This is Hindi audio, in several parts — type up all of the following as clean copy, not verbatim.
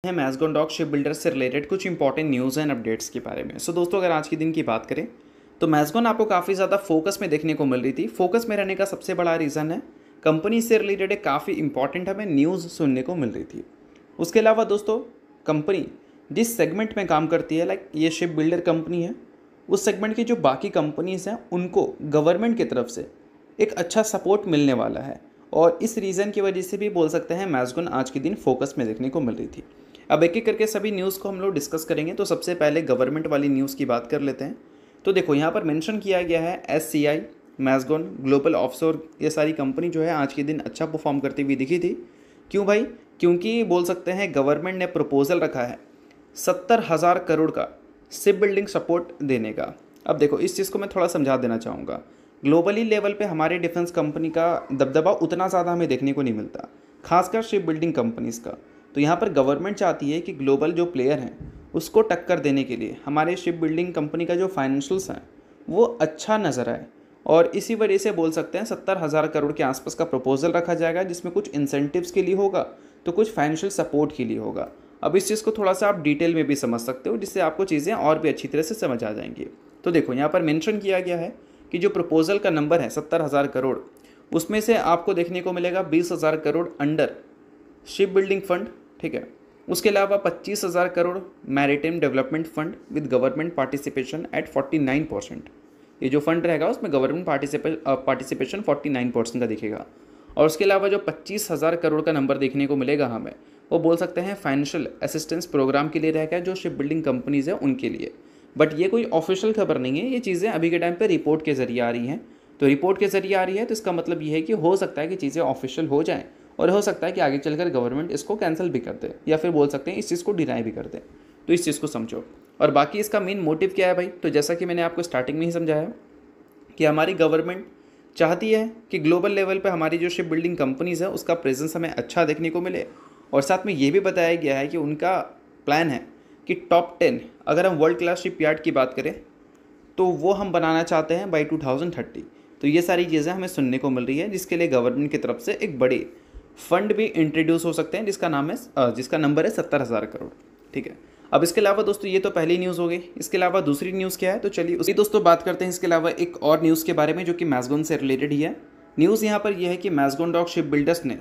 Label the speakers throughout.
Speaker 1: है मैज़गॉन डॉक शिप बिल्डर्स से रिलेटेड कुछ इंपॉर्टेंट न्यूज़ एंड अपडेट्स के बारे में। दोस्तों, अगर आज के दिन की बात करें तो मैज़गॉन आपको काफ़ी ज़्यादा फोकस में देखने को मिल रही थी। फोकस में रहने का सबसे बड़ा रीज़न है कंपनी से रिलेटेड एक काफ़ी इंपॉर्टेंट हमें न्यूज़ सुनने को मिल रही थी। उसके अलावा दोस्तों, कंपनी जिस सेगमेंट में काम करती है, लाइक ये शिप बिल्डर कंपनी है, उस सेगमेंट की जो बाकी कंपनीज़ हैं उनको गवर्नमेंट की तरफ से एक अच्छा सपोर्ट मिलने वाला है। और इस रीज़न की वजह से भी बोल सकते हैं मैज़गॉन आज के दिन फोकस में देखने को मिल रही थी। अब एक एक करके सभी न्यूज़ को हम लोग डिस्कस करेंगे। तो सबसे पहले गवर्नमेंट वाली न्यूज़ की बात कर लेते हैं। तो देखो, यहाँ पर मेंशन किया गया है SCI, मैज़गॉन, ग्लोबल ऑफशोर, ये सारी कंपनी जो है आज के दिन अच्छा परफॉर्म करती हुई दिखी थी। क्यों भाई? क्योंकि बोल सकते हैं गवर्नमेंट ने प्रपोजल रखा है 70,000 करोड़ का शिप बिल्डिंग सपोर्ट देने का। अब देखो, इस चीज़ को मैं थोड़ा समझा देना चाहूँगा। ग्लोबली लेवल पे हमारे डिफेंस कंपनी का दबदबा उतना ज़्यादा हमें देखने को नहीं मिलता, खासकर शिप बिल्डिंग कंपनीज़ का। तो यहाँ पर गवर्नमेंट चाहती है कि ग्लोबल जो प्लेयर हैं उसको टक्कर देने के लिए हमारे शिप बिल्डिंग कंपनी का जो फाइनेंशियल्स हैं वो अच्छा नज़र आए। और इसी वजह से बोल सकते हैं 70,000 करोड़ के आसपास का प्रपोजल रखा जाएगा, जिसमें कुछ इंसेंटिव्स के लिए होगा तो कुछ फाइनेंशियल सपोर्ट के लिए होगा। अब इस चीज़ को थोड़ा सा आप डिटेल में भी समझ सकते हो, जिससे आपको चीज़ें और भी अच्छी तरह से समझ आ जाएंगी। तो देखो, यहाँ पर मेंशन किया गया है कि जो प्रपोजल का नंबर है 70,000 करोड़, उसमें से आपको देखने को मिलेगा 20,000 crore under ship building fund, ठीक है। उसके अलावा 25,000 crore maritime development fund with government participation at 49%। ये जो फंड रहेगा उसमें गवर्नमेंट पार्टिसिपेशन 49% का दिखेगा। और उसके अलावा जो 25,000 करोड़ का नंबर देखने को मिलेगा हमें, वो बोल सकते हैं फाइनेंशियल असिस्टेंस प्रोग्राम के लिए रहेगा, जो शिप बिल्डिंग कंपनीज़ है उनके लिए। बट ये कोई ऑफिशियल खबर नहीं है, ये चीज़ें अभी के टाइम पे रिपोर्ट के ज़रिए आ रही हैं। तो रिपोर्ट के ज़रिए आ रही है तो इसका मतलब ये है कि हो सकता है कि चीज़ें ऑफिशियल हो जाएँ, और हो सकता है कि आगे चलकर गवर्नमेंट इसको कैंसिल भी कर दे, या फिर बोल सकते हैं इस चीज़ को डिनाई भी कर दे। तो इस चीज़ को समझो। और बाकी इसका मेन मोटिव क्या है भाई? तो जैसा कि मैंने आपको स्टार्टिंग में ही समझाया कि हमारी गवर्नमेंट चाहती है कि ग्लोबल लेवल पे हमारी जो शिप बिल्डिंग कंपनीज़ है उसका प्रेजेंस हमें अच्छा देखने को मिले। और साथ में ये भी बताया गया है कि उनका प्लान है कि टॉप 10, अगर हम वर्ल्ड क्लास शिप यार्ड की बात करें तो वो हम बनाना चाहते हैं बाई 2030। तो ये सारी चीज़ें हमें सुनने को मिल रही है, जिसके लिए गवर्नमेंट की तरफ से एक बड़ी फंड भी इंट्रोड्यूस हो सकते हैं, जिसका नंबर है 70,000 करोड़, ठीक है। अब इसके अलावा दोस्तों, ये तो पहली न्यूज़ हो गई। इसके अलावा दूसरी न्यूज़ क्या है, तो चलिए उसी दोस्तों बात करते हैं इसके अलावा एक और न्यूज़ के बारे में, जो कि मैज़गॉन से रिलेटेड ही है। न्यूज़ यहाँ पर यह है कि मैज़गॉन डॉक शिप बिल्डर्स ने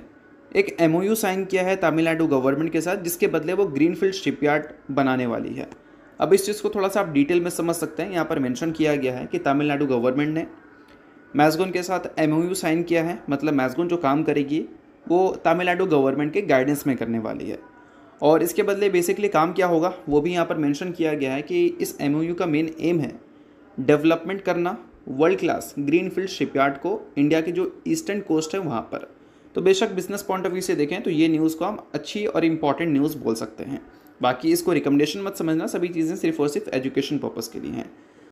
Speaker 1: एक MOU साइन किया है तमिलनाडु गवर्नमेंट के साथ, जिसके बदले वो ग्रीनफील्ड शिपयार्ड बनाने वाली है। अब इस चीज़ को थोड़ा सा आप डिटेल में समझ सकते हैं। यहाँ पर मेंशन किया गया है कि तमिलनाडु गवर्नमेंट ने मैज़गॉन के साथ MOU साइन किया है, मतलब मैज़गॉन जो काम करेगी वो तमिलनाडु गवर्नमेंट के गाइडेंस में करने वाली है। और इसके बदले बेसिकली काम क्या होगा वो भी यहाँ पर मेंशन किया गया है कि इस MOU का मेन एम है डेवलपमेंट करना वर्ल्ड क्लास ग्रीनफील्ड शिपयार्ड को इंडिया के जो ईस्टर्न कोस्ट है वहाँ पर। तो बेशक बिजनेस पॉइंट ऑफ व्यू से देखें तो ये न्यूज़ को हम अच्छी और इम्पॉर्टेंट न्यूज़ बोल सकते हैं। बाकी इसको रिकमेंडेशन मत समझना, सभी चीज़ें सिर्फ और सिर्फ एजुकेशन पर्पज़ के लिए हैं।